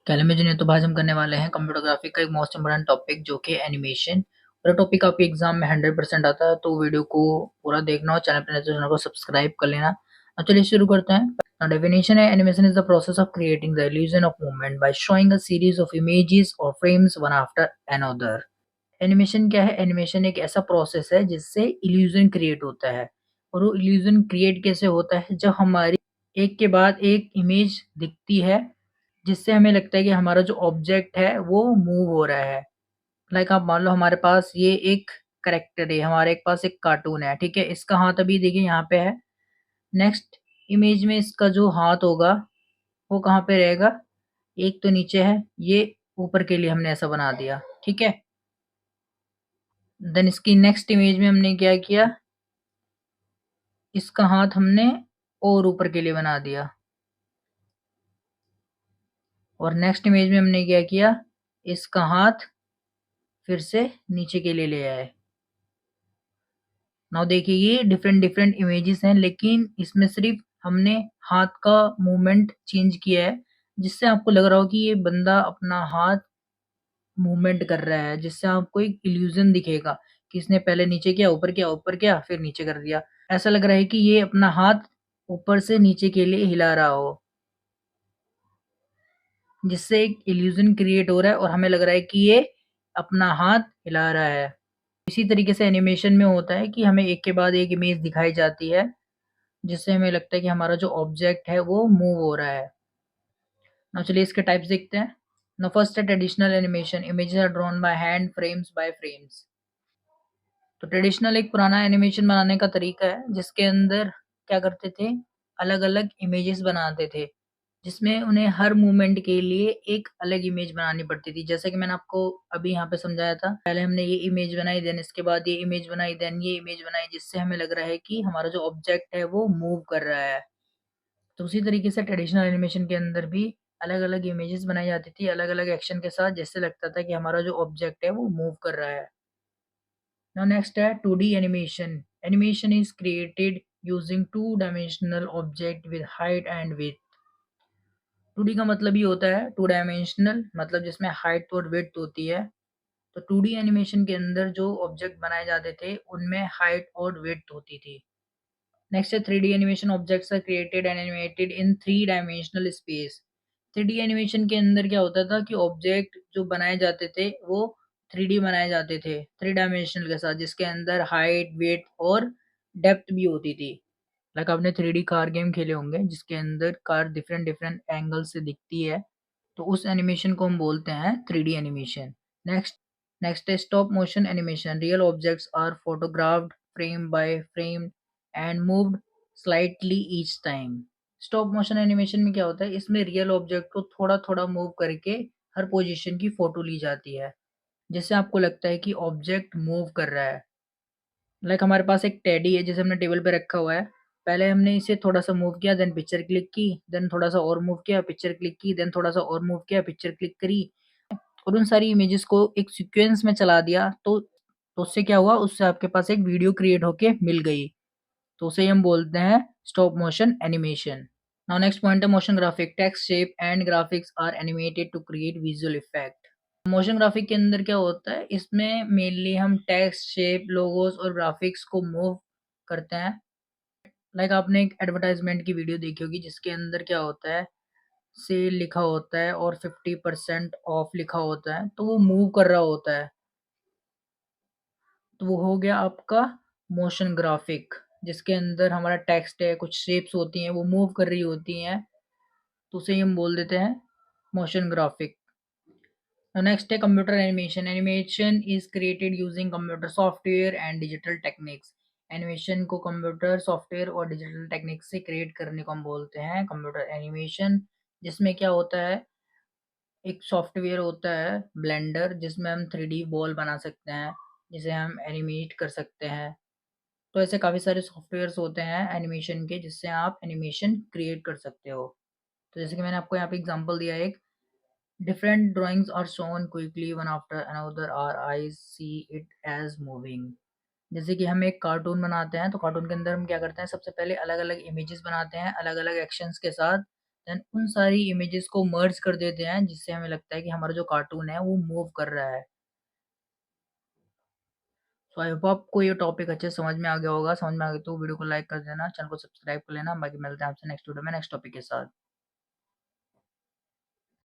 कैलमेजन तो आज हम करने वाले हैं कंप्यूटर ग्राफिक का एक मोस्ट इम्पोर्टेंट टॉपिक जो कि एनिमेशन। और टॉपिक आपके एग्जाम में 100% आता है, तो वीडियो को पूरा देखना और चैनल पर नए तो चैनल को सब्सक्राइब कर लेना। अब चलिए शुरू करते हैं। डेफिनेशन है, animation is the process of creating the illusion of movement by showing a series of images और frames one after another. Animation क्या है? एनिमेशन एक ऐसा प्रोसेस है जिससे इल्यूजन क्रिएट होता है। और वो इल्यूजन क्रिएट कैसे होता है? जब हमारी एक के बाद एक इमेज दिखती है जिससे हमें लगता है कि हमारा जो ऑब्जेक्ट है वो मूव हो रहा है। लाइक आप मान लो हमारे पास ये एक करेक्टर है, हमारे एक पास एक कार्टून है, ठीक है? इसका हाथ अभी देखिए यहाँ पे है। नेक्स्ट इमेज में इसका जो हाथ होगा वो कहाँ पे रहेगा? एक तो नीचे है, ये ऊपर के लिए हमने ऐसा बना दिया, ठीक है? देन इसकी नेक्स्ट इमेज में हमने क्या किया? इसका हाथ हमने और ऊपर के लिए बना दिया। और नेक्स्ट इमेज में हमने क्या किया? इसका हाथ फिर से नीचे के लिए ले आए। नाउ देखिए ये डिफरेंट डिफरेंट इमेजेस हैं, लेकिन इसमें सिर्फ हमने हाथ का मूवमेंट चेंज किया है, जिससे आपको लग रहा हो कि ये बंदा अपना हाथ मूवमेंट कर रहा है, जिससे आपको एक इल्यूजन दिखेगा कि इसने पहले नीचे किया, ऊपर किया, ऊपर किया, फिर नीचे कर दिया। ऐसा लग रहा है कि ये अपना हाथ ऊपर से नीचे के लिए हिला रहा हो, जिससे एक इल्यूजन क्रिएट हो रहा है और हमें लग रहा है कि ये अपना हाथ हिला रहा है। इसी तरीके से एनिमेशन में होता है कि हमें एक के बाद एक इमेज दिखाई जाती है, जिससे हमें लगता है कि हमारा जो ऑब्जेक्ट है वो मूव हो रहा है। ना चलिए इसके टाइप्स देखते हैं। ना फर्स्ट है traditional animation, images are drawn by hand, frames by frames. तो ट्रेडिशनल एक पुराना एनिमेशन बनाने का तरीका है जिसके अंदर क्या करते थे, अलग अलग इमेजेस बनाते थे, जिसमें उन्हें हर मूवमेंट के लिए एक अलग इमेज बनानी पड़ती थी। जैसे कि मैंने आपको अभी यहाँ पे समझाया था, पहले हमने ये इमेज बनाई, देन इसके बाद ये इमेज बनाई, देन ये इमेज बनाई, जिससे हमें लग रहा है कि हमारा जो ऑब्जेक्ट है वो मूव कर रहा है। तो उसी तरीके से ट्रेडिशनल एनिमेशन के अंदर भी अलग अलग इमेजेस बनाई जाती थी अलग अलग एक्शन के साथ, जिससे लगता था कि हमारा जो ऑब्जेक्ट है वो मूव कर रहा है। Now next है 2D animation. Animation is created using two dimensional object with height and width. 2D का मतलब ये होता है टू डायमेंशनल, मतलब जिसमें हाइट और विड्थ होती है। तो 2D एनिमेशन के अंदर जो ऑब्जेक्ट बनाए जाते थे उनमें हाइट और विड्थ होती थी। नेक्स्ट है 3D animation, objects are created and animated in 3 dimensional space. 3D animation के अंदर क्या होता था कि ऑब्जेक्ट जो बनाए जाते थे वो 3D बनाए जाते थे, 3 डायमेंशनल के साथ, जिसके अंदर हाइट, वेट और डेप्थ भी होती थी। लाइक आपने 3D कार गेम खेले होंगे जिसके अंदर कार डिफरेंट डिफरेंट एंगल से दिखती है, तो उस एनिमेशन को हम बोलते हैं 3D एनिमेशन। नेक्स्ट नेक्स्ट है stop motion animation, real objects are photographed frame by frame and moved slightly each time. Stop motion animation में क्या होता है, इसमें रियल ऑब्जेक्ट को थोड़ा थोड़ा मूव करके हर पोजीशन की फोटो ली जाती है, जिससे आपको लगता है कि ऑब्जेक्ट मूव कर रहा है। लाइक हमारे पास एक टेडी है जिसे हमने टेबल पे रखा हुआ है। पहले हमने इसे थोड़ा सा मूव किया, देन पिक्चर क्लिक की, देन थोड़ा सा और मूव किया, पिक्चर क्लिक की, देन थोड़ा सा और मूव किया, पिक्चर क्लिक करी, और उन सारी इमेजेस को एक सीक्वेंस में चला दिया। तो उससे क्या हुआ, उससे आपके पास एक वीडियो क्रिएट होके मिल गई। तो उसे हम बोलते हैं stop motion animation. Now next point है motion graphic, text shape and graphics are animated to create visual effect. Motion graphic के अंदर क्या होता है, इसमें मेनली हम टेक्स्ट, शेप, लोगोस और ग्राफिक्स को मूव करते हैं। लाइक आपने एक एडवर्टाइजमेंट की वीडियो देखी होगी जिसके अंदर क्या होता है, सेल लिखा होता है और 50% ऑफ लिखा होता है, तो वो मूव कर रहा होता है। तो वो हो गया आपका मोशन ग्राफिक, जिसके अंदर हमारा टेक्स्ट है, कुछ शेप्स होती हैं वो मूव कर रही होती हैं, तो उसे हम बोल देते हैं मोशन ग्राफिक। नेक्स्ट है computer animation, animation is created using computer software and digital techniques. Animation को कंप्यूटर सॉफ्टवेयर और डिजिटल टेक्निक से क्रिएट करने को हम बोलते हैं कंप्यूटर एनिमेशन। जिसमें क्या होता है, एक सॉफ्टवेयर होता है ब्लेंडर, जिसमें हम 3D बॉल बना सकते हैं, जिसे हम एनिमेट कर सकते हैं। तो ऐसे काफ़ी सारे सॉफ्टवेयर्स होते हैं एनिमेशन के, जिससे आप एनिमेशन क्रिएट कर सकते हो। तो जैसे कि मैंने आपको यहाँ पे एग्जांपल दिया, एक different drawings are shown quickly one after another, our eyes see it as moving। जैसे कि हम एक कार्टून बनाते हैं, तो कार्टून के अंदर हम क्या करते हैं, सबसे पहले अलग अलग इमेजेस बनाते हैं अलग अलग एक्शंस के साथ, देन उन सारी इमेजेस को मर्ज कर देते हैं, जिससे हमें लगता है कि हमारा जो कार्टून है वो मूव कर रहा है। सो आई होप आपको ये टॉपिक अच्छे से समझ में आ गया होगा। समझ में आ गया तो वीडियो को लाइक कर देना, चैनल को सब्सक्राइब कर लेना। बाकी मिलते हैं आपसे नेक्स्ट वीडियो में नेक्स्ट टॉपिक के साथ।